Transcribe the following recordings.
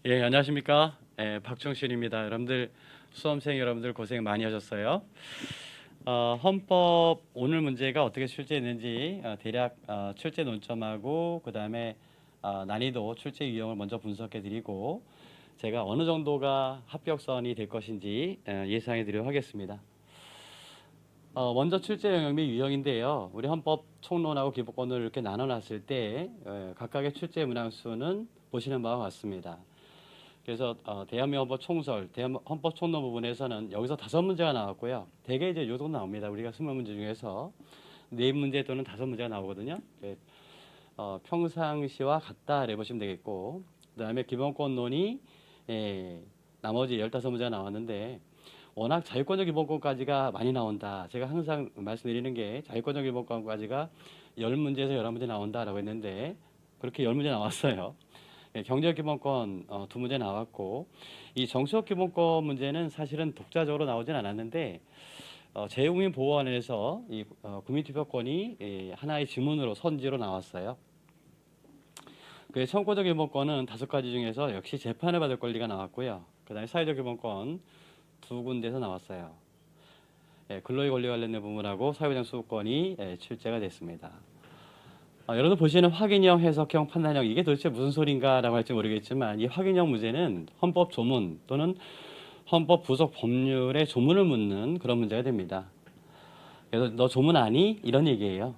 예, 안녕하십니까? 예, 박종신입니다. 여러분들 수험생 여러분들 고생 많이 하셨어요. 헌법 오늘 문제가 어떻게 출제했는지 대략 출제 논점하고 그다음에 난이도 출제 유형을 먼저 분석해 드리고 제가 어느 정도가 합격선이 될 것인지 예상해 드리도록 하겠습니다. 먼저 출제 영역 및 유형인데요. 우리 헌법 총론하고 기본권을 이렇게 나눠 놨을 때 각각의 출제 문항수는 보시는 바와 같습니다. 그래서 대한민국 헌법 총설, 헌법 총론 부분에서는 여기서 5문제가 나왔고요. 대개 이제 요 정도 나옵니다. 우리가 20문제 중에서 4문제 또는 5문제가 나오거든요. 평상시와 같다 해보시면 되겠고, 그다음에 기본권론이 나머지 15문제가 나왔는데 워낙 자유권적 기본권까지가 많이 나온다. 제가 항상 말씀드리는 게 자유권적 기본권까지가 10문제에서 11문제 나온다라고 했는데 그렇게 10문제 나왔어요. 경제적 기본권 2문제 나왔고, 이 정치적 기본권 문제는 사실은 독자적으로 나오진 않았는데 재외국민 보호원에서 이 국민투표권이 하나의 지문으로 선지로 나왔어요. 그 청구적 기본권은 5가지 중에서 역시 재판을 받을 권리가 나왔고요. 그다음에 사회적 기본권 2군데에서 나왔어요. 근로의 권리 관련된 부분하고 사회적 수호권이 출제가 됐습니다. 여러분 보시는 확인형, 해석형, 판단형 이게 도대체 무슨 소린가라고 할지 모르겠지만 이 확인형 문제는 헌법 조문 또는 헌법 부속 법률의 조문을 묻는 그런 문제가 됩니다. 그래서 너 조문 아니? 이런 얘기예요.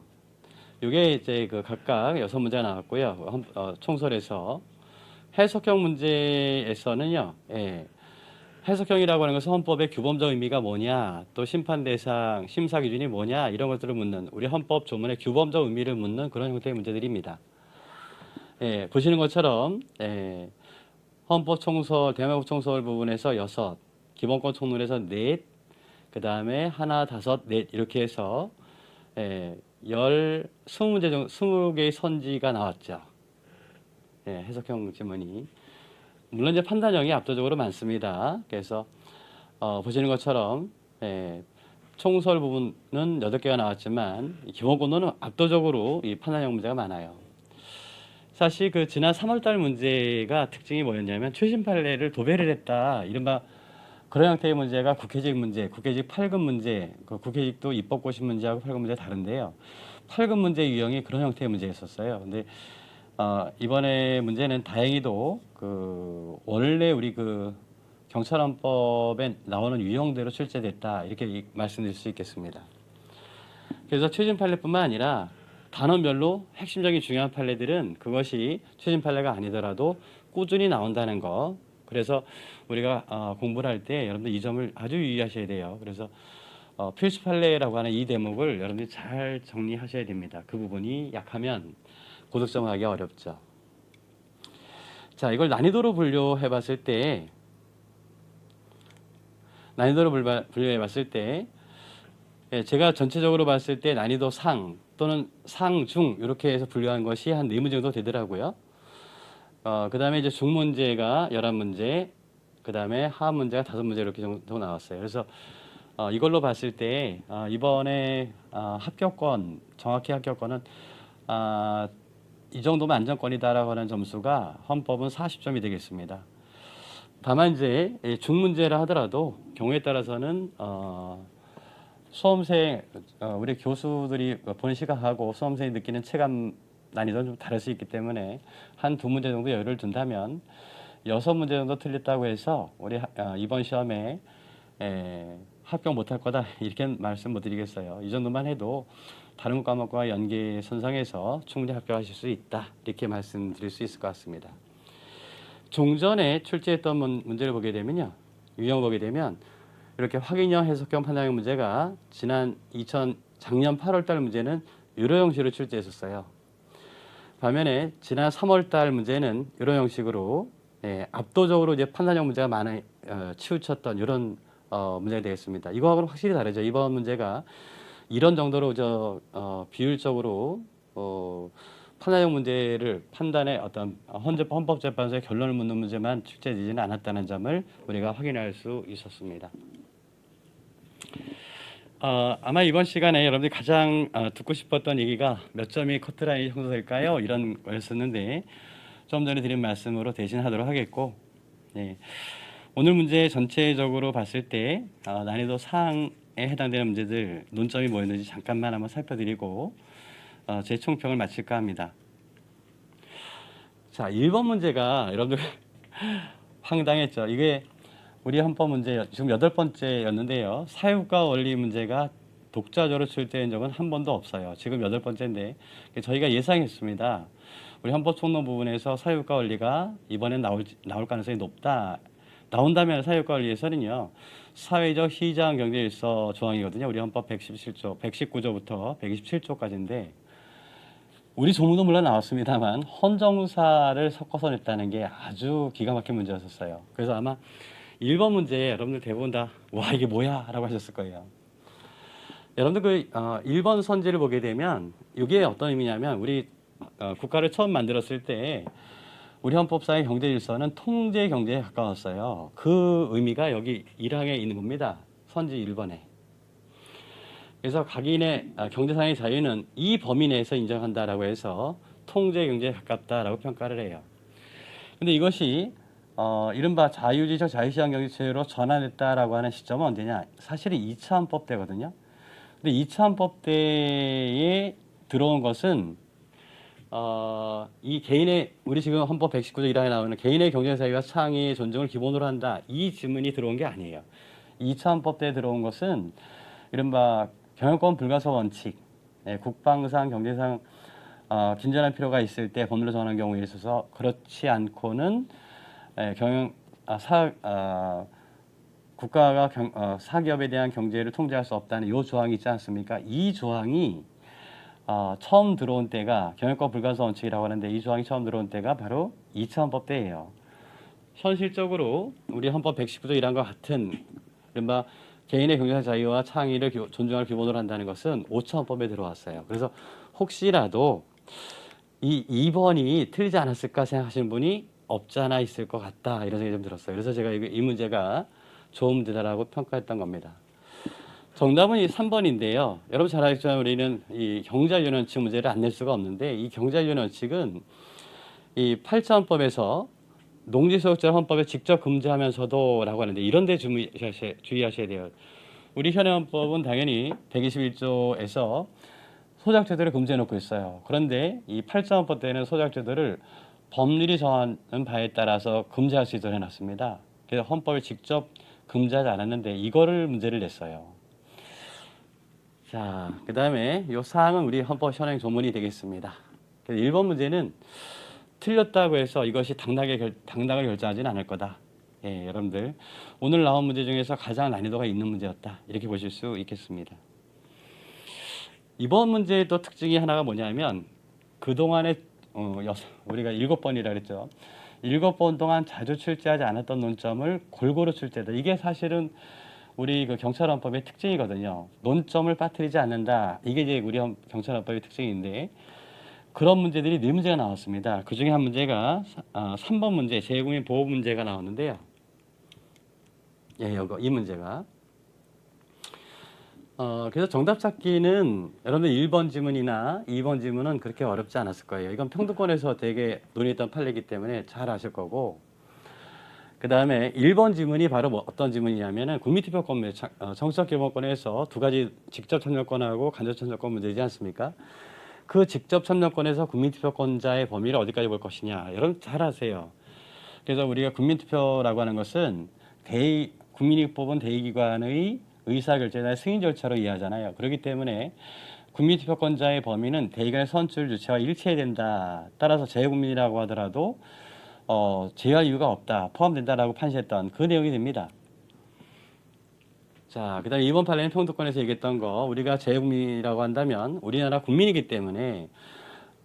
이게 이제 그 각각 6문제가 나왔고요. 총설에서 해석형 문제에서는요. 해석형이라고 하는 것은 헌법의 규범적 의미가 뭐냐, 또 심판 대상, 심사 기준이 뭐냐 이런 것들을 묻는 우리 헌법 조문의 규범적 의미를 묻는 그런 형태의 문제들입니다. 보시는 것처럼 헌법 총설, 대한민국 총설 부분에서 6, 기본권 총론에서 4, 그 다음에 1, 5, 4 이렇게 해서 20문제 정도, 20개의 선지가 나왔죠. 해석형 지문이. 물론 이제 판단형이 압도적으로 많습니다. 그래서 보시는 것처럼 총설 부분은 8개가 나왔지만 기본권론은 압도적으로 이 판단형 문제가 많아요. 사실 그 지난 3월달 문제가 특징이 뭐였냐면 최신 판례를 도배를 했다. 이른바 그런 형태의 문제가 국회직 문제, 국회직 8급 문제, 그 국회직도 입법고시 문제하고 8급 문제 다른데요. 8급 문제 유형이 그런 형태의 문제였었어요. 근데 이번에 문제는 다행히도 그 원래 우리 그 경찰헌법에 나오는 유형대로 출제됐다 이렇게 말씀드릴 수 있겠습니다. 그래서 최신 판례뿐만 아니라 단원별로 핵심적인 중요한 판례들은 그것이 최신 판례가 아니더라도 꾸준히 나온다는 거. 그래서 우리가 공부를 할 때 여러분들 이 점을 아주 유의하셔야 돼요. 그래서 필수 판례라고 하는 이 대목을 여러분들이 잘 정리하셔야 됩니다. 그 부분이 약하면 고득점을 하기 어렵죠. 자, 이걸 난이도로 분류해 봤을 때 제가 전체적으로 봤을 때 난이도 상 또는 상중 이렇게 해서 분류한 것이 한 4문제 정도 되더라고요. 그 다음에 이제 중문제가 11문제, 그 다음에 하문제가 5문제 이렇게 정도 나왔어요. 그래서 이걸로 봤을 때 이번에 합격권, 정확히 합격권은 이 정도면 안정권이다라고 하는 점수가 헌법은 40점이 되겠습니다. 다만 이제 중문제라 하더라도 경우에 따라서는 수험생 우리 교수들이 본 시각하고 수험생이 느끼는 체감 난이도는 좀 다를 수 있기 때문에 한 2문제 정도 여유를 둔다면 6문제 정도 틀렸다고 해서 우리 이번 시험에 합격 못할 거다 이렇게 말씀 못 드리겠어요. 이 정도만 해도 다른 과목과 연계선상에서 충분히 합격하실 수 있다 이렇게 말씀드릴 수 있을 것 같습니다. 종전에 출제했던 문제를 보게 되면요, 유형 보게 되면 이렇게 확인형, 해석형, 판단형 문제가 작년 8월달 문제는 유로 형식으로 출제했었어요. 반면에 지난 3월달 문제는 유로 형식으로 압도적으로 이제 판단형 문제가 많이 치우쳤던 이런 문제가 되겠습니다. 이거하고는 확실히 다르죠. 이번 문제가 이런 정도로 비율적으로 판단형 문제를 판단의 어떤 헌법재판소의 결론을 묻는 문제만 출제되지는 않았다는 점을 우리가 확인할 수 있었습니다. 아마 이번 시간에 여러분들이 가장 듣고 싶었던 얘기가 몇 점이 커트라인이 형성될까요? 이런 거였었는데 좀 전에 드린 말씀으로 대신하도록 하겠고, 네. 오늘 문제 전체적으로 봤을 때 난이도 상에 해당되는 문제들 논점이 뭐였는지 잠깐만 한번 살펴드리고 제 총평을 마칠까 합니다. 자, 1번 문제가 여러분들 황당했죠. 이게 우리 헌법 문제 지금 8번째였는데요. 사유과 원리 문제가 독자적으로 출제된 적은 한 번도 없어요. 지금 8번째인데 저희가 예상했습니다. 우리 헌법 총론 부분에서 사유과 원리가 이번엔 나올 가능성이 높다. 나온다면 사유과 원리에서는요. 사회적 시장 경제 질서 조항이거든요. 우리 헌법 117조, 119조부터 127조까지인데 우리 조문도 물론 나왔습니다만 헌정사를 섞어서 냈다는 게 아주 기가 막힌 문제였었어요. 그래서 아마 1번 문제에 여러분들 대부분 다 와 이게 뭐야 라고 하셨을 거예요. 여러분들 그 1번 선지를 보게 되면 이게 어떤 의미냐면 우리 국가를 처음 만들었을 때 우리 헌법상의 경제 질서는 통제 경제에 가까웠어요. 그 의미가 여기 1항에 있는 겁니다. 선지 1번에. 그래서 각인의 경제상의 자유는 이 범위 내에서 인정한다라고 해서 통제 경제에 가깝다라고 평가를 해요. 근데 이것이 이른바 자유주의적 자유시장 경제체로 전환했다라고 하는 시점은 언제냐? 사실은 2차 헌법 때거든요. 근데 2차 헌법 때에 들어온 것은 이 개인의 우리 지금 헌법 119조 1항에 나오는 개인의 경제 자유와 창의의 존중을 기본으로 한다. 이 지문이 들어온 게 아니에요. 2차 헌법 때 들어온 것은 이른바 경영권 불가소 원칙, 국방상 경제상 긴전할 필요가 있을 때 법률로 정하는 경우에 있어서 그렇지 않고는 국가가 사기업에 대한 경제를 통제할 수 없다는 이 조항이 있지 않습니까? 이 조항이 처음 들어온 때가 경영권 불가소 원칙이라고 하는데 이 조항이 처음 들어온 때가 바로 2차 헌법 때예요. 현실적으로 우리 헌법 119조 1항과 같은 이른바 개인의 경제적 자유와 창의를 존중할 기본으로 한다는 것은 5차 헌법에 들어왔어요. 그래서 혹시라도 이 2번이 틀리지 않았을까 생각하시는 분이 없지 않아 있을 것 같다 이런 생각이 좀 들었어요. 그래서 제가 이 문제가 좋은 문제다라고 평가했던 겁니다. 정답은 이 3번인데요. 여러분 잘 알겠지만 우리는 이 경제윤 원칙 문제를 안 낼 수가 없는데 이 경제윤 원칙은 이 8차 헌법에서 농지소득자 헌법에 직접 금지하면서도 라고 하는데 이런 데 주의하셔야 돼요. 우리 현행 헌법은 당연히 121조에서 소작제도를 금지해 놓고 있어요. 그런데 이 8차 헌법 때는 소작제도를 법률이 정하는 바에 따라서 금지할 수 있도록 해놨습니다. 그래서 헌법에 직접 금지하지 않았는데 이거를 문제를 냈어요. 자, 그 다음에 이 사항은 우리 헌법 현행 조문이 되겠습니다. 그래서 1번 문제는 틀렸다고 해서 이것이 당락을 결정하지는 않을 거다. 예, 여러분들 오늘 나온 문제 중에서 가장 난이도가 있는 문제였다. 이렇게 보실 수 있겠습니다. 이번 문제의 또 특징이 하나가 뭐냐면 그동안에 우리가 7번이라 그랬죠. 7번 동안 자주 출제하지 않았던 논점을 골고루 출제다. 이게 사실은 우리 그 경찰헌법의 특징이거든요. 논점을 빠뜨리지 않는다. 이게 이제 우리 경찰헌법의 특징인데 그런 문제들이 4문제가 나왔습니다. 그 중에 한 문제가 3번 문제 재국민 보호 문제가 나왔는데요. 예, 이 문제가 그래서 정답 찾기는 여러분들 1번 지문이나 2번 지문은 그렇게 어렵지 않았을 거예요. 이건 평등권에서 되게 논의했던 판례이기 때문에 잘 아실 거고 그 다음에 1번 지문이 바로 어떤 지문이냐면은 국민투표권 정치적기본권에서 두 가지 직접 참여권하고 간접 참여권 문제이지 않습니까? 그 직접 참여권에서 국민투표권자의 범위를 어디까지 볼 것이냐. 여러분 잘 아세요. 그래서 우리가 국민투표라고 하는 것은 국민이 뽑은 대의기관의 의사결정이나 승인 절차로 이해하잖아요. 그렇기 때문에 국민투표권자의 범위는 대의기관의 선출 주체와 일치해야 된다. 따라서 재외국민이라고 하더라도 제외할 이유가 없다. 포함된다라고 판시했던 그 내용이 됩니다. 자, 그 다음에 이번 판례는 평등권에서 얘기했던 거 우리가 재외국민이라고 한다면 우리나라 국민이기 때문에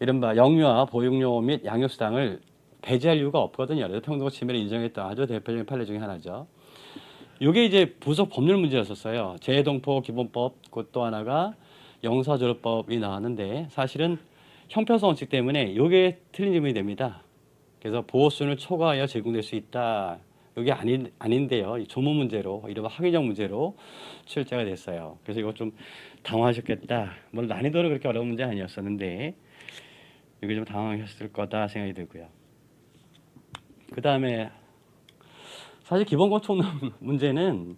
이른바 영유아, 보육료 및 양육수당을 배제할 이유가 없거든요. 그래서 평등권 침해를 인정했던 아주 대표적인 판례 중에 하나죠. 이게 이제 부속 법률 문제였었어요. 재외동포 기본법, 그 또 하나가 영사조례법이 나왔는데 사실은 형평성 원칙 때문에 이게 틀린 질문이 됩니다. 그래서 보호수준을 초과하여 제공될 수 있다. 이게 아닌데요. 조문 문제로 이른바 학위적 문제로 출제가 됐어요. 그래서 이거 좀 당황하셨겠다. 물론 난이도는 그렇게 어려운 문제 아니었었는데 이게 좀 당황하셨을 거다 생각이 들고요. 그 다음에 사실 기본권 총론 문제는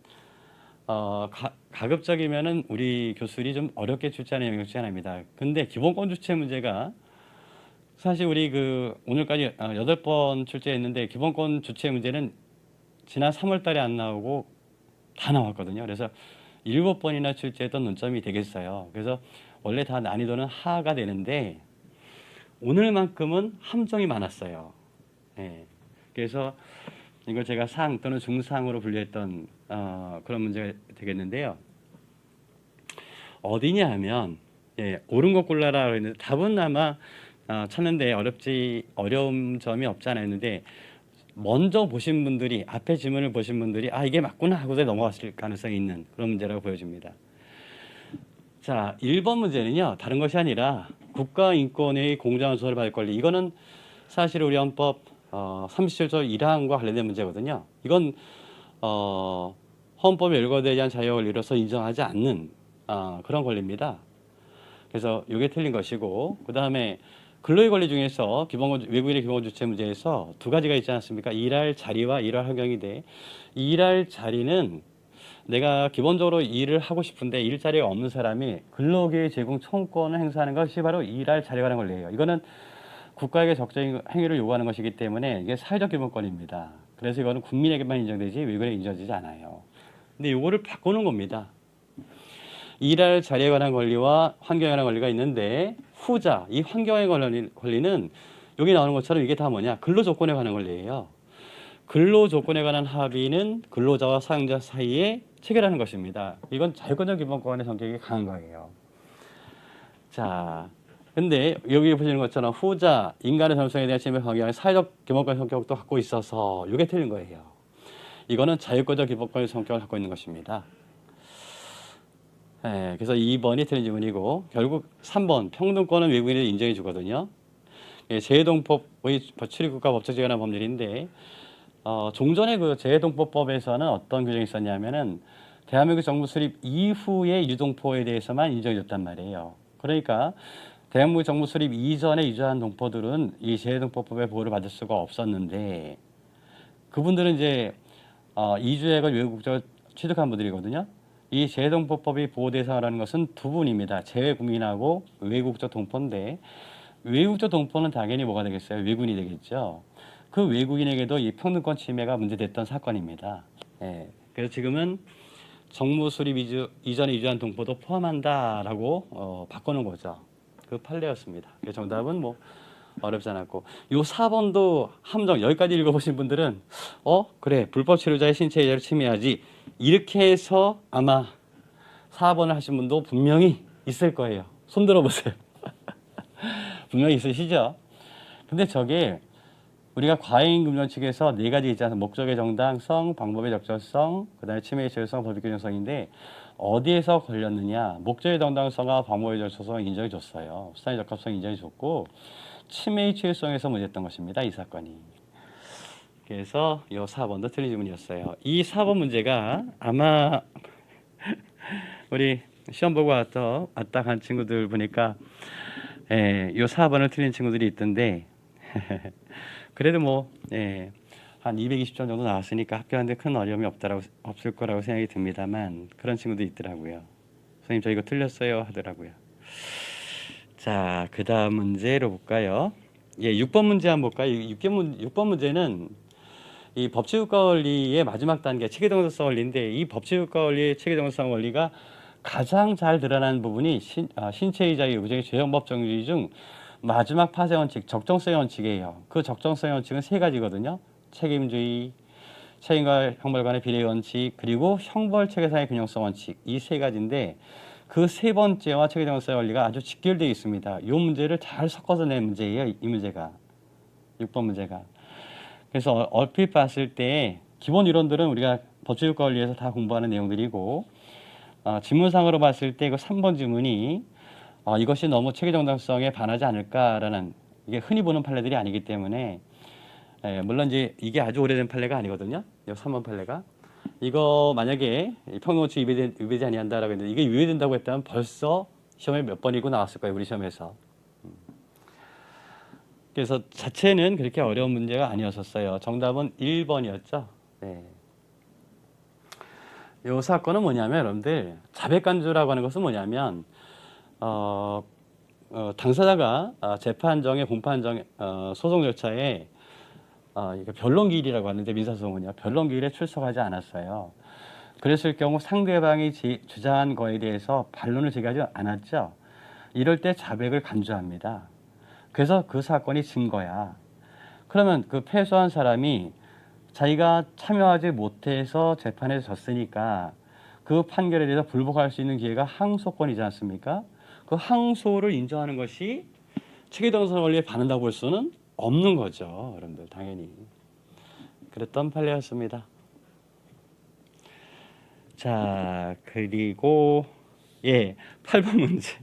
가급적이면은 우리 교수들이 좀 어렵게 출제하는 영역 중 하나입니다. 근데 기본권 주체 문제가 사실 우리 오늘까지 8번 출제했는데 기본권 주체 문제는 지난 3월 달에 안 나오고 다 나왔거든요. 그래서 7번이나 출제했던 논점이 되겠어요. 그래서 원래 다 난이도는 하가 되는데 오늘만큼은 함정이 많았어요. 예. 그래서 이걸 제가 상 또는 중상으로 분류했던 그런 문제가 되겠는데요. 어디냐 하면 옳은 것 골라라 했는데 답은 아마 찾는데 어려운 점이 없지 않아 있는데 먼저 보신 분들이 앞에 지문을 보신 분들이 이게 맞구나 하고서 넘어갔을 가능성이 있는 그런 문제라고 보여집니다. 자, 1번 문제는요. 다른 것이 아니라 국가인권의 공정한 수사를 받을 권리. 이거는 사실 우리 헌법 37조 1항과 관련된 문제거든요. 이건 헌법에 열거되지 않은 자유 권리로서 인정하지 않는 그런 권리입니다. 그래서 이게 틀린 것이고, 그 다음에 근로의 권리 중에서 외국인의 기본권 주체 문제에서 두 가지가 있지 않습니까? 일할 자리와 일할 환경인데, 일할 자리는 내가 기본적으로 일을 하고 싶은데 일자리가 없는 사람이 근로기회 제공 청구권을 행사하는 것이 바로 일할 자리에 관한 권리예요. 이거는 국가에게 적정인 행위를 요구하는 것이기 때문에 이게 사회적 기본권입니다. 그래서 이거는 국민에게만 인정되지 외국인에게 인정되지 않아요. 근데 이거를 바꾸는 겁니다. 일할 자리에 관한 권리와 환경에 관한 권리가 있는데 후자, 이 환경에 관한 권리는 여기 나오는 것처럼 이게 다 뭐냐? 근로조건에 관한 권리예요. 근로조건에 관한 합의는 근로자와 사용자 사이에 체결하는 것입니다. 이건 자유권적 기본권의 성격이 강한 거예요. 자, 근데 여기 보시는 것처럼 후자, 인간의 전성에 대한 침해 방해하는 사회적 기본권의 성격도 갖고 있어서 이게 틀린 거예요. 이거는 자유권적 기본권의 성격을 갖고 있는 것입니다. 그래서 2번이 틀린 질문이고 결국 3번 평등권은 외국인에 인정해 주거든요. 재해동법의 출입국가 법적지에 관한 법률인데 종전의 재해동법법에서는 어떤 규정이 있었냐면은 대한민국 정부 수립 이후의 유동포에 대해서만 인정해 줬단 말이에요. 그러니까 대한민국 정부 수립 이전에 유조한 동포들은 이 재해동법법의 보호를 받을 수가 없었는데 그분들은 이제 이주해가 외국적으로 취득한 분들이거든요. 이 재해동법법이 보호 대상이라는 것은 두 분입니다. 재외국민하고 외국적 동포인데 외국적 동포는 당연히 뭐가 되겠어요? 외국인이 되겠죠. 그 외국인에게도 이 평등권 침해가 문제됐던 사건입니다. 그래서 지금은 정부 수립 이전에 이주한 동포도 포함한다라고 바꾸는 거죠. 그 판례였습니다. 정답은 뭐 어렵지 않았고 요 4번도 함정 여기까지 읽어보신 분들은 그래 불법 체류자의 신체 이자를 침해하지 이렇게 해서 아마 4번을 하신 분도 분명히 있을 거예요. 손 들어보세요. 분명히 있으시죠? 근데 저게 우리가 과잉금융 측에서 네 가지 있지 않습니까? 목적의 정당성, 방법의 적절성, 그 다음에 침해의 적절성, 법익 균형성인데 어디에서 걸렸느냐? 목적의 정당성과 방법의 적절성을 인정해 줬어요. 수단의 적합성 인정해 줬고 침해의 최일성에서 문제였던 것입니다. 이 사건이. 그래서 이 4번도 틀린 질문이었어요. 이 4번 문제가 아마 우리 시험 보고 왔다 간 친구들 보니까 이 4번을 틀린 친구들이 있던데 그래도 한 220점 정도 나왔으니까 합격하는데 큰 어려움이 없을 거라고 생각이 듭니다만 그런 친구도 있더라고요. 선생님 저 이거 틀렸어요 하더라고요. 자, 그 다음 문제로 볼까요? 6번 문제 한번 볼까요? 6번 문제는 이 법치국가 원리의 마지막 단계 체계정당성 원리인데 이 법치국가 원리의 체계정당성 원리가 가장 잘 드러나는 부분이 신체의 자유, 부정의 죄형법 정리 중 마지막 파쇄 원칙, 적정성의 원칙이에요. 그 적정성의 원칙은 세 가지거든요. 책임주의, 책임과 형벌 간의 비례 원칙, 그리고 형벌 체계상의 균형성 원칙. 이 세 가지인데 그 세 번째와 체계정당성의 원리가 아주 직결되어 있습니다. 이 문제를 잘 섞어서 낸 문제예요. 이 문제가. 6번 문제가. 그래서 얼핏 봤을 때 기본 이론들은 우리가 법치국가 원리에서 다 공부하는 내용들이고 지문상으로 봤을 때 그 3번 지문이 이것이 너무 체계정당성에 반하지 않을까라는 이게 흔히 보는 판례들이 아니기 때문에 물론 이제 이게 아주 오래된 판례가 아니거든요. 이 3번 판례가 이거 만약에 평등원칙 위배되지 아니한다라고 했는데 이게 위배된다고 했다면 벌써 시험에 몇 번이고 나왔을 거예요. 우리 시험에서. 그래서 자체는 그렇게 어려운 문제가 아니었었어요. 정답은 1번이었죠. 이 사건은 뭐냐면 여러분들 자백간주라고 하는 것은 뭐냐면 당사자가 재판정의 공판정 소송 절차에 이거 변론기일이라고 하는데 민사소송은요. 변론기일에 출석하지 않았어요. 그랬을 경우 상대방이 주장한 거에 대해서 반론을 제기하지 않았죠. 이럴 때 자백을 간주합니다. 그래서 그 사건이 증거야. 그러면 그 패소한 사람이 자기가 참여하지 못해서 재판에서 졌으니까 그 판결에 대해서 불복할 수 있는 기회가 항소권이지 않습니까? 그 항소를 인정하는 것이 책임당선 원리에 반한다고 볼 수는 없는 거죠. 여러분들 당연히. 그랬던 판례였습니다. 자, 그리고 8번 문제.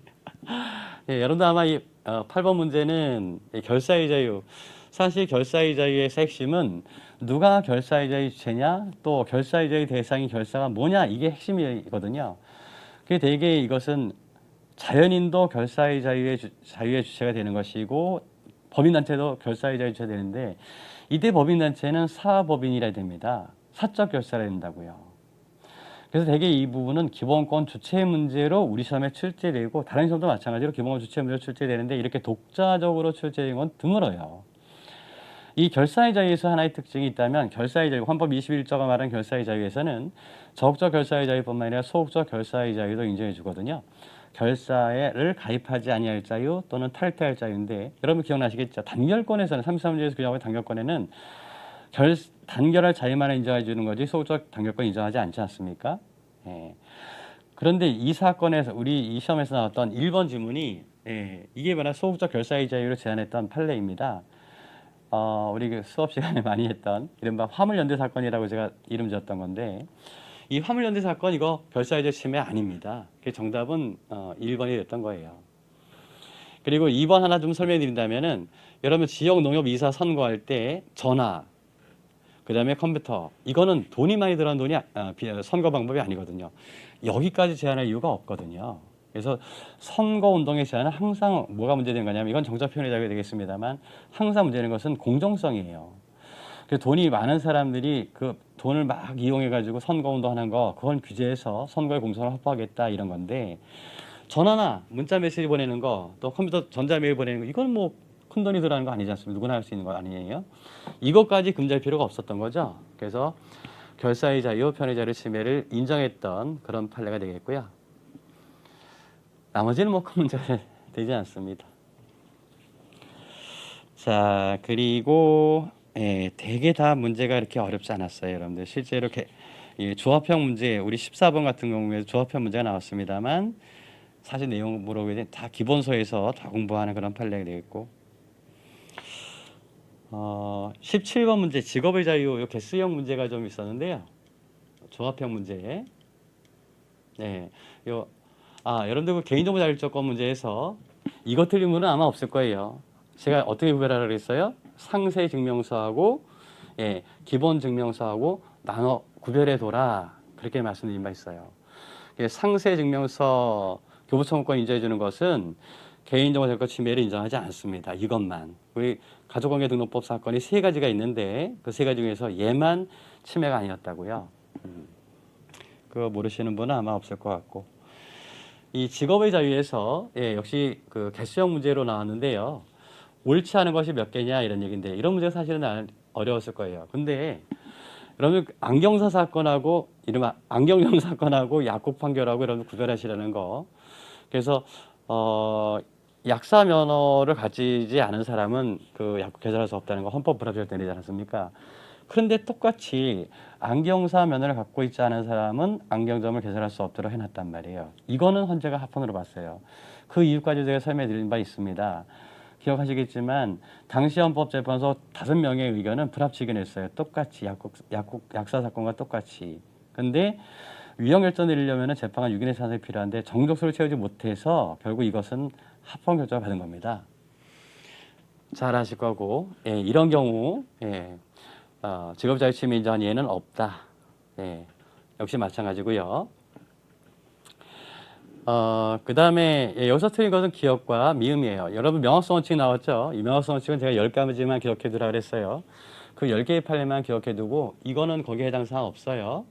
여러분들 아마 이 8번 문제는 결사의 자유. 사실 결사의 자유의 핵심은 누가 결사의 자유 주체냐, 또 결사의 자유 대상인 결사가 뭐냐, 이게 핵심이거든요. 그게 대개 이것은 자연인도 결사의 자유의 주체가 되는 것이고 법인단체도 결사의 자유 주체가 되는데 이때 법인단체는 사법인이라 됩니다. 사적 결사라 된다고요. 그래서 대개 이 부분은 기본권 주체 문제로 우리 시험에 출제되고 다른 시험도 마찬가지로 기본권 주체 문제로 출제되는데 이렇게 독자적으로 출제된 건 드물어요. 이 결사의 자유에서 하나의 특징이 있다면 결사의 자유, 헌법 21조가 말하는 결사의 자유에서는 적극적 결사의 자유뿐만 아니라 소극적 결사의 자유도 인정해 주거든요. 결사를 가입하지 아니할 자유 또는 탈퇴할 자유인데 여러분 기억나시겠죠? 단결권에서는 33조에서 규정하고 단결권에는 단결할 자유만 인정해 주는 거지 소극적 단결권 인정하지 않지 않습니까? 그런데 이 사건에서 우리 이 시험에서 나왔던 1번 지문이 이게 바로 소극적 결사의 자유를 제한했던 판례입니다. 우리 그 수업 시간에 많이 했던 이른바 화물연대 사건이라고 제가 이름 지었던 건데 이 화물연대 사건 이거 결사의 자유 침해 아닙니다. 그 정답은 1번이 됐던 거예요. 그리고 2번 하나 좀 설명드린다면은 여러분 지역 농협 이사 선거할 때 전화 그 다음에 컴퓨터 이거는 돈이 많이 들어간 돈이 선거 방법이 아니거든요. 여기까지 제한할 이유가 없거든요. 그래서 선거운동의 제한은 항상 뭐가 문제된 거냐면 이건 정적 표현의 자유가 되겠습니다만 항상 문제되는 것은 공정성이에요. 그 돈이 많은 사람들이 그 돈을 막 이용해가지고 선거운동하는 거 그건 규제해서 선거의 공정을 확보하겠다 이런 건데 전화나 문자 메시지 보내는 거 또 컴퓨터 전자메일 보내는 거 이건 뭐 큰 돈이 들어가는 거 아니지 않습니까? 누구나 할 수 있는 거 아니에요? 이것까지 금지할 필요가 없었던 거죠. 그래서 결사의 자유, 편의 자유 침해를 인정했던 그런 판례가 되겠고요. 나머지는 뭐 큰 문제가 되지 않습니다. 자, 그리고 되게 다 문제가 이렇게 어렵지 않았어요, 여러분들. 실제로 조합형 문제, 우리 14번 같은 경우에 조합형 문제가 나왔습니다만 사실 내용 물어보게 되면 다 기본서에서 다 공부하는 그런 판례가 되겠고 17번 문제 직업의 자유 이렇게 수형 문제가 좀 있었는데요. 조합형 문제. 여러분들 그 개인정보 자율조건 문제에서 이거 틀린 분은 아마 없을 거예요. 제가 어떻게 구별하라고 그랬어요? 상세 증명서하고 기본 증명서하고 나눠 구별해 둬라. 그렇게 말씀드린 바 있어요. 상세 증명서 교부청구권 인정해 주는 것은 개인정보 자율권 침해를 인정하지 않습니다. 이것만. 우리 가족관계등록법 사건이 3가지가 있는데 그 3가지 중에서 얘만 침해가 아니었다고요. 그거 모르시는 분은 아마 없을 것 같고 이 직업의 자유에서 역시 그 개수형 문제로 나왔는데요. 옳지 않은 것이 몇 개냐 이런 얘기인데 이런 문제가 사실은 어려웠을 거예요. 근데 여러분 안경사 사건하고 이른바 안경영 사건하고 약국 판결하고 여러분 구별하시라는 거. 그래서 약사 면허를 가지지 않은 사람은 그 약국 개설할 수 없다는 거 헌법 불합치가 되지 않습니까? 그런데 똑같이 안경사 면허를 갖고 있지 않은 사람은 안경점을 개설할 수 없도록 해놨단 말이에요. 이거는 헌재가 합헌으로 봤어요. 그 이유까지 제가 설명해 드린 바 있습니다. 기억하시겠지만 당시 헌법재판소 5명의 의견은 불합치 의견이었어요. 똑같이 약사 사건과 똑같이. 근데 위헌 결정 내리려면 재판관 6인의 찬성이 필요한데 정족수를 채우지 못해서 결국 이것은 합헌 결정을 받은 겁니다. 잘 아실 거고 이런 경우 직업자유 침해 인정한 예는 없다. 역시 마찬가지고요. 그 다음에 여기서 틀린 것은 기억과 미음이에요. 여러분 명확성 원칙 나왔죠? 이 명확성 원칙은 제가 10가지만 기억해 두라 그랬어요. 그 10개의 판례만 기억해 두고 이거는 거기에 해당 사항 없어요.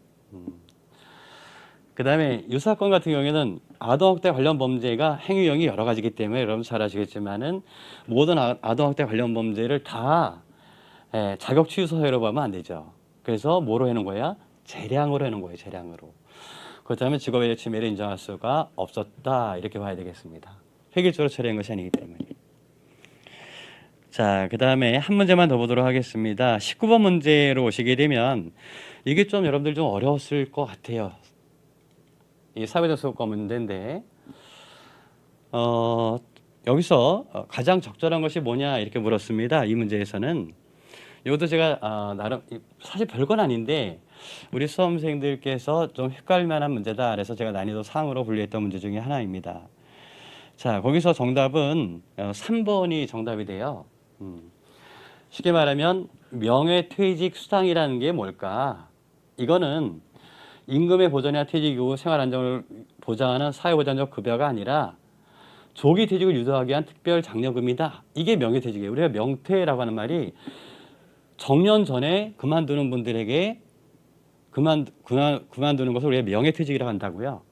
그다음에 유사건 같은 경우에는 아동학대 관련 범죄가 행위형이 여러 가지이기 때문에 여러분 잘 아시겠지만은 모든 아동학대 관련 범죄를 다 자격 취소 사유로 하면 안 되죠. 그래서 뭐로 해놓은 거야? 재량으로 해놓은 거예요. 재량으로. 그렇다면 직업의 침해를 인정할 수가 없었다 이렇게 봐야 되겠습니다. 획일적으로 처리한 것이 아니기 때문에. 자, 그 다음에 한 문제만 더 보도록 하겠습니다. 19번 문제로 오시게 되면 이게 좀 여러분들 좀 어려웠을 것 같아요. 이 사회적 수업과 문제인데 여기서 가장 적절한 것이 뭐냐 이렇게 물었습니다. 이 문제에서는 이것도 제가 나름 사실 별건 아닌데 우리 수험생들께서 좀 헷갈릴 만한 문제다 그래서 제가 난이도 상으로 분류했던 문제 중에 하나입니다. 자, 거기서 정답은 3번이 정답이 돼요. 쉽게 말하면 명예퇴직 수당이라는 게 뭘까? 이거는 임금의 보전이나 퇴직 이후 생활 안정을 보장하는 사회보장적 급여가 아니라 조기 퇴직을 유도하기 위한 특별 장려금이다. 이게 명예퇴직이에요. 우리가 명퇴라고 하는 말이 정년 전에 그만두는 분들에게 그만두는 것을 우리가 명예퇴직이라고 한다고요.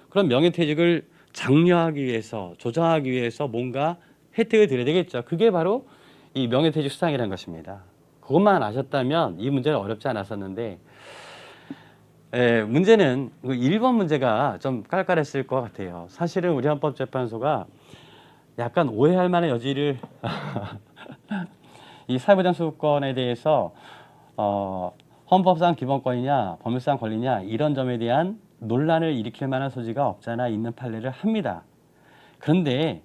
그럼 명예퇴직을 장려하기 위해서 조장하기 위해서 뭔가 혜택을 드려야 되겠죠. 그게 바로 이 명예퇴직 수당이라는 것입니다. 그것만 아셨다면 이 문제는 어렵지 않았었는데 문제는 1번 문제가 좀 깔깔했을 것 같아요. 사실은 우리 헌법재판소가 약간 오해할 만한 여지를 이 사회보장 수급권에 대해서 헌법상 기본권이냐 법률상 권리냐 이런 점에 대한 논란을 일으킬 만한 소지가 없잖아 있는 판례를 합니다. 그런데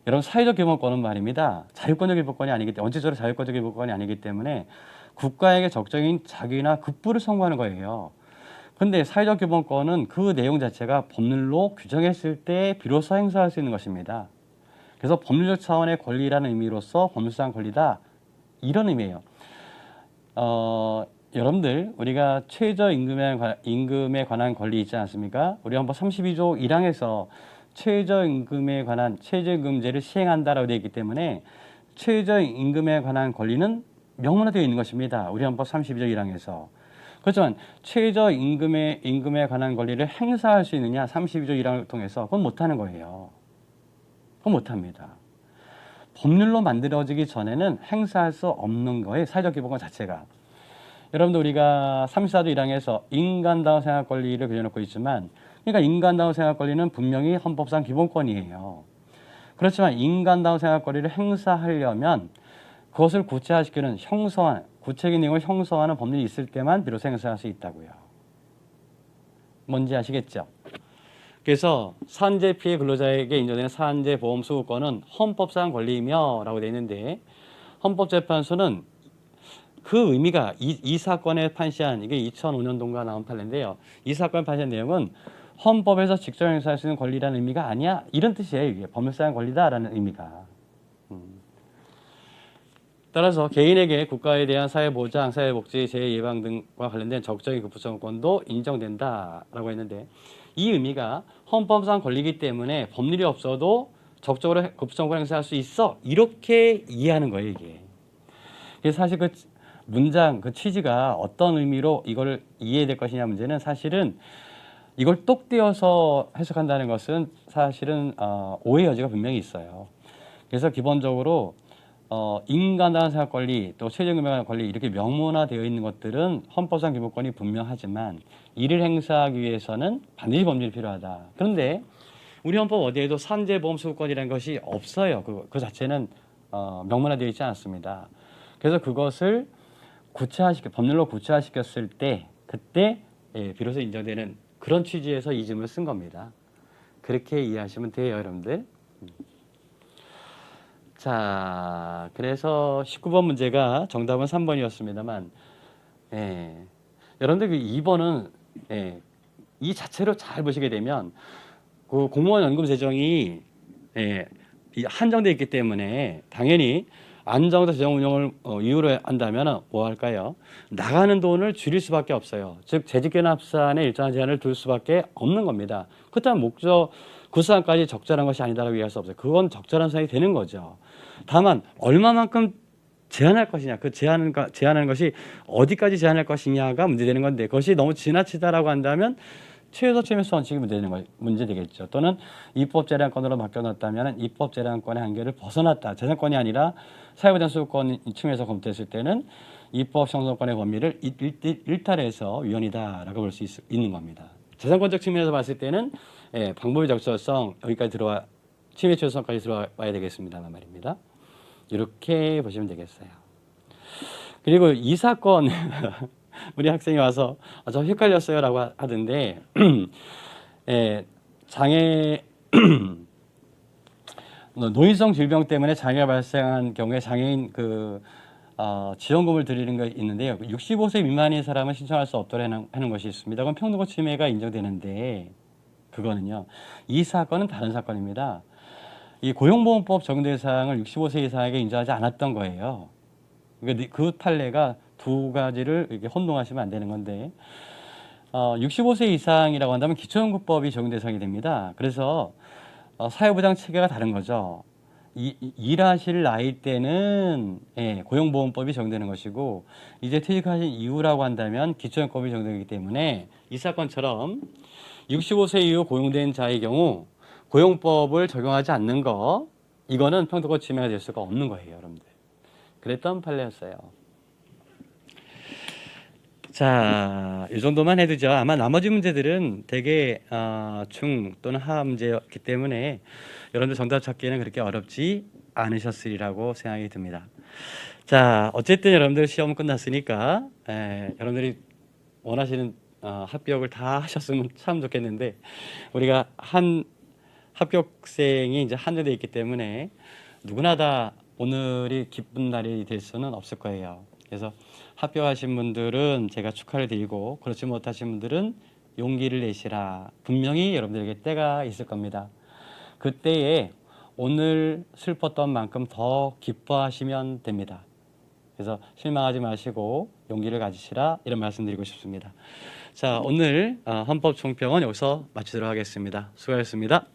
여러분 사회적 기본권은 말입니다. 자유권적 기본권이 아니기 때문에 원칙적으로 자유권적 기본권이 아니기 때문에 국가에게 적정인 자격이나 급부를 선고하는 거예요. 그런데 사회적 기본권은 그 내용 자체가 법률로 규정했을 때 비로소 행사할 수 있는 것입니다. 그래서 법률적 차원의 권리라는 의미로서 법률상 권리다 이런 의미예요. 여러분들 우리가 최저임금에 관한 권리 있지 않습니까? 우리 헌법 32조 1항에서 최저임금에 관한 최저임금제를 시행한다라고 되어 있기 때문에 최저임금에 관한 권리는 명문화되어 있는 것입니다. 우리 헌법 32조 1항에서. 그렇지만 최저임금에 관한 권리를 행사할 수 있느냐 32조 1항을 통해서 그건 못하는 거예요. 그건 못합니다. 법률로 만들어지기 전에는 행사할 수 없는 거예요. 사회적 기본권 자체가. 여러분들 우리가 34조 1항에서 인간다운 생활 권리를 그려놓고 있지만 그러니까 인간다운 생활 권리는 분명히 헌법상 기본권이에요. 그렇지만 인간다운 생활 권리를 행사하려면 그것을 구체화시키는 구체적인 내용을 형성하는 법률이 있을 때만 비로소 행사할 수 있다고요. 뭔지 아시겠죠? 그래서 산재 피해 근로자에게 인정되는 산재 보험 수급권은 헌법상 권리이며 라고 되어 있는데 헌법재판소는 그 의미가 이 사건에 판시한 이게 2005년도인가 나온 판례인데요. 이 사건에 판시한 내용은 헌법에서 직접 행사할 수 있는 권리라는 의미가 아니야. 이런 뜻이에요. 이게 법률상 권리다라는 의미가. 따라서 개인에게 국가에 대한 사회보장, 사회복지, 재해예방 등과 관련된 적정의 급부성권도 인정된다라고 했는데 이 의미가 헌법상 권리이기 때문에 법률이 없어도 적극적으로 급부성권을 행사할 수 있어 이렇게 이해하는 거예요. 이게. 그래서 사실 그 문장 그 취지가 어떤 의미로 이걸 이해해야 될 것이냐 문제는 사실은 이걸 똑 떼어서 해석한다는 것은 사실은 오해 여지가 분명히 있어요. 그래서 기본적으로 인간다운 생활 권리 또 최저임금에 관한 권리 이렇게 명문화되어 있는 것들은 헌법상 기본권이 분명하지만 이를 행사하기 위해서는 반드시 법률이 필요하다. 그런데 우리 헌법 어디에도 산재보험 수급권이라는 것이 없어요. 그 자체는 명문화되어 있지 않습니다. 그래서 그것을 법률로 구체화시켰을 때 그때 비로소 인정되는 그런 취지에서 이 질문을 쓴 겁니다. 그렇게 이해하시면 돼요, 여러분들. 자, 그래서 19번 문제가 정답은 3번이었습니다만 여러분들 그 2번은 이 자체로 잘 보시게 되면 그 공무원 연금 재정이 한정되어 있기 때문에 당연히 안정적 재정 운영을 이유로 한다면 뭐 할까요? 나가는 돈을 줄일 수밖에 없어요. 즉 재직결합산에 일정한 제한을 둘 수밖에 없는 겁니다. 그렇다면 목적 그 수단까지 적절한 것이 아니다라고 이해할 수 없어요. 그건 적절한 수단이 되는 거죠. 다만 얼마만큼 제한할 것이냐, 그 제한하는 것이 어디까지 제한할 것이냐가 문제되는 건데 그것이 너무 지나치다라고 한다면 최소 침해수 원칙이 문제 되겠죠. 또는 입법 재량권으로 바뀌어놨다면 입법 재량권의 한계를 벗어났다. 재산권이 아니라 사회보장 소유권 측면에서 검토했을 때는 입법 형성권의 범위를 일탈해서 위헌이다라고 볼 수 있는 겁니다. 재산권적 측면에서 봤을 때는 방법의 적절성 여기까지 들어와 침해 최소성까지 들어와야 되겠습니다만 말입니다. 이렇게 보시면 되겠어요. 그리고 이 사건 우리 학생이 와서 저 헷갈렸어요라고 하던데 장애 노인성 질병 때문에 장애가 발생한 경우에 장애인 지원금을 드리는 게 있는데요. 65세 미만인 사람은 신청할 수 없도록 하는 것이 있습니다. 그럼 평등권 침해가 인정되는데 그거는요. 이 사건은 다른 사건입니다. 이 고용보험법 적용 대상을 65세 이상에게 인정하지 않았던 거예요. 그러니까 그 판례가 두 가지를 이렇게 혼동하시면 안 되는 건데 65세 이상이라고 한다면 기초연금법이 적용 대상이 됩니다. 그래서 사회보장 체계가 다른 거죠. 일하실 나이 때는 고용보험법이 적용되는 것이고 이제 퇴직하신 이후라고 한다면 기초연금법이 적용되기 때문에 이 사건처럼 65세 이후 고용된 자의 경우 고용법을 적용하지 않는 거 이거는 평등권 침해가 될 수가 없는 거예요, 여러분들. 그랬던 판례였어요. 자, 이 정도만 해두죠. 아마 나머지 문제들은 되게 중 또는 하 문제였기 때문에 여러분들 정답 찾기는 그렇게 어렵지 않으셨으리라고 생각이 듭니다. 자, 어쨌든 여러분들 시험 끝났으니까 여러분들이 원하시는 합격을 다 하셨으면 참 좋겠는데 우리가 한 합격생이 이제 한정돼 있기 때문에 누구나 다 오늘이 기쁜 날이 될 수는 없을 거예요. 그래서 합격하신 분들은 제가 축하를 드리고 그렇지 못하신 분들은 용기를 내시라. 분명히 여러분들에게 때가 있을 겁니다. 그때에 오늘 슬펐던 만큼 더 기뻐하시면 됩니다. 그래서 실망하지 마시고 용기를 가지시라 이런 말씀드리고 싶습니다. 자, 오늘 헌법 총평은 여기서 마치도록 하겠습니다. 수고하셨습니다.